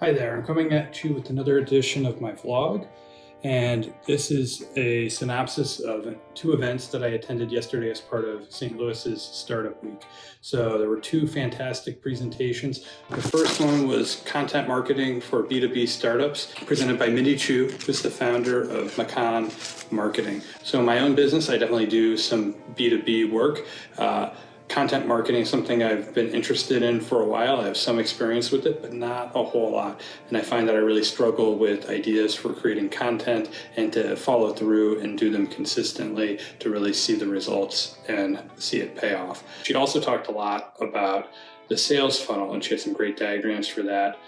Hi there, I'm coming at you with another edition of my vlog, and this is a synopsis of two events that I attended yesterday as part of St. Louis's Startup Week. So there were two fantastic presentations. The first one was content marketing for B2B startups, presented by Mindy Chu, who's the founder of Macan Marketing. So in my own business, I definitely do some B2B work. Content marketing is something I've been interested in for a while. I have some experience with it, but not a whole lot. And I find that I really struggle with ideas for creating content and to follow through and do them consistently to really see the results and see it pay off. She also talked a lot about the sales funnel, and she had some great diagrams for that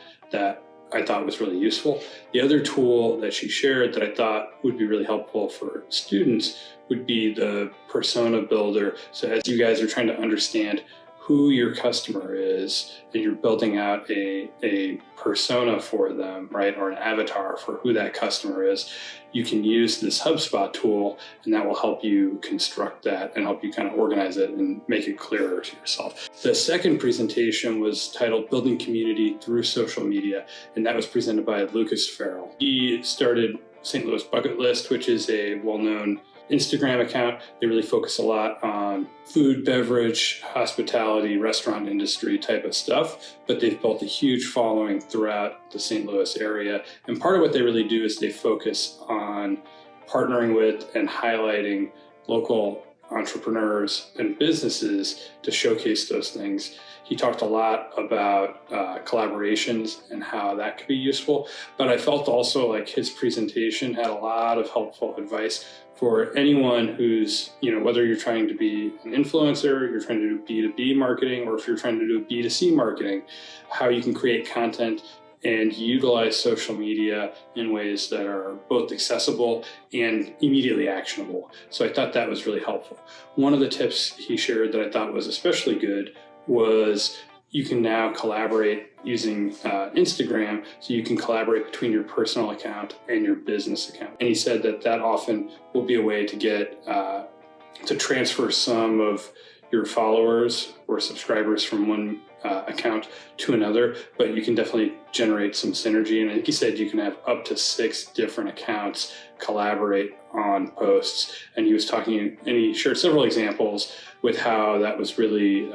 I thought was really useful. The other tool that she shared that I thought would be really helpful for students would be the persona builder. So as you guys are trying to understand who your customer is, and you're building out a persona for them, right, or an avatar for who that customer is, you can use this HubSpot tool, and that will help you construct that and help you kind of organize it and make it clearer to yourself. The second presentation was titled Building Community Through Social Media, and that was presented by Lucas Farrell. He started St. Louis Bucket List, which is a well-known Instagram account. They really focus a lot on food, beverage, hospitality, restaurant industry type of stuff, but they've built a huge following throughout the St. Louis area. And part of what they really do is they focus on partnering with and highlighting local entrepreneurs and businesses to showcase those things. He talked a lot about collaborations and how that could be useful, but I felt also like his presentation had a lot of helpful advice for anyone who's, whether you're trying to be an influencer, you're trying to do B2B marketing, or if you're trying to do B2C marketing, how you can create content and utilize social media in ways that are both accessible and immediately actionable. So I thought that was really helpful. One of the tips he shared that I thought was especially good was you can now collaborate using Instagram, so you can collaborate between your personal account and your business account. And he said that that often will be a way to get to transfer some of your followers or subscribers from one account to another, but you can definitely generate some synergy. And I think he said you can have up to 6 different accounts collaborate on posts. And he was talking, and he shared several examples with how that was really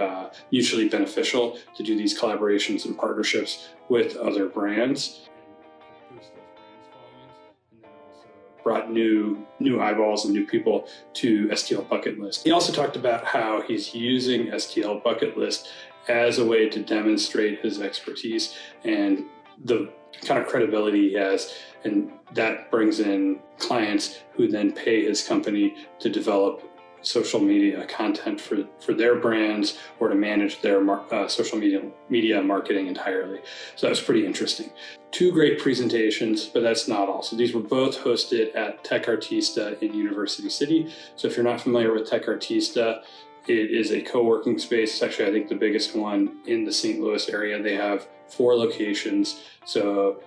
mutually beneficial to do these collaborations and partnerships with other brands. Brought new eyeballs and new people to STL Bucket List. He also talked about how he's using STL Bucket List as a way to demonstrate his expertise and the kind of credibility he has, and that brings in clients who then pay his company to develop social media content for their brands or to manage their social media marketing entirely. So that was pretty interesting. 2 great presentations, but that's not all. So these were both hosted at Tech Artista in University City. So if you're not familiar with Tech Artista, it is a co-working space. It's actually, I think, the biggest one in the St. Louis area. They have 4 locations. So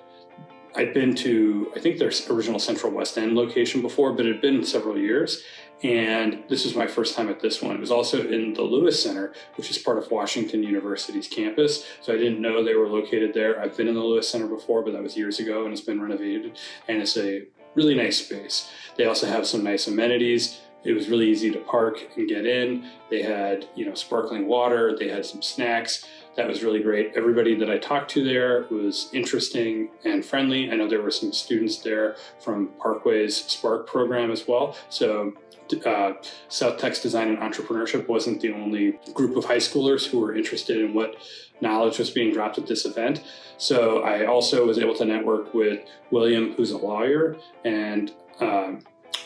I'd been to, I think, their original Central West End location before, but it had been several years. And this was my first time at this one. It was also in the Lewis Center, which is part of Washington University's campus. So I didn't know they were located there. I've been in the Lewis Center before, but that was years ago, and it's been renovated. And it's a really nice space. They also have some nice amenities. It was really easy to park and get in. They had, sparkling water. They had some snacks. That was really great. Everybody that I talked to there was interesting and friendly. I know there were some students there from Parkway's Spark program as well. So South Tech's Design and Entrepreneurship wasn't the only group of high schoolers who were interested in what knowledge was being dropped at this event. So I also was able to network with William, who's a lawyer, and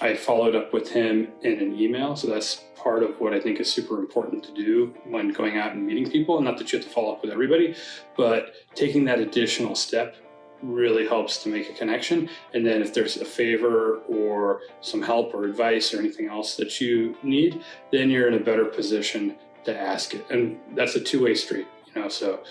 I followed up with him in an email. So that's part of what I think is super important to do when going out and meeting people. And not that you have to follow up with everybody, but taking that additional step really helps to make a connection. And then if there's a favor or some help or advice or anything else that you need, then you're in a better position to ask it. And that's a two-way street, so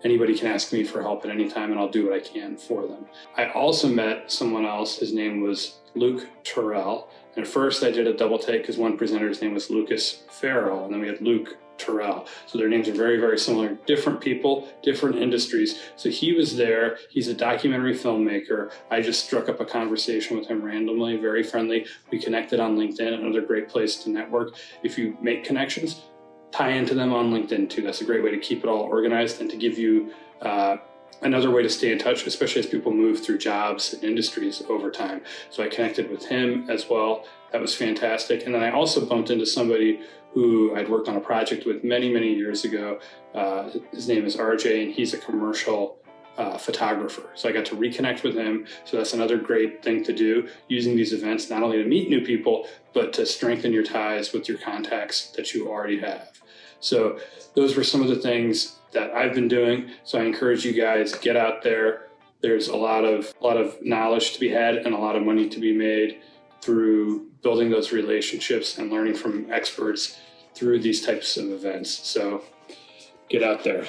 anybody can ask me for help at any time, and I'll do what I can for them. I also met someone else. His name was Luke Terrell. And at first I did a double take because one presenter's name was Lucas Farrell, and then we had Luke Terrell. So their names are very, very similar. Different people, different industries. So he was there. He's a documentary filmmaker. I just struck up a conversation with him randomly, very friendly. We connected on LinkedIn, another great place to network. If you make connections, tie into them on LinkedIn too. That's a great way to keep it all organized and to give you another way to stay in touch, especially as people move through jobs and industries over time. So I connected with him as well. That was fantastic. And then I also bumped into somebody who I'd worked on a project with many, many years ago. His name is RJ, and he's a commercial photographer. So I got to reconnect with him. So that's another great thing to do, using these events not only to meet new people, but to strengthen your ties with your contacts that you already have. So those were some of the things that I've been doing. So I encourage you guys, get out there. There's a lot of knowledge to be had and a lot of money to be made through building those relationships and learning from experts through these types of events. So get out there.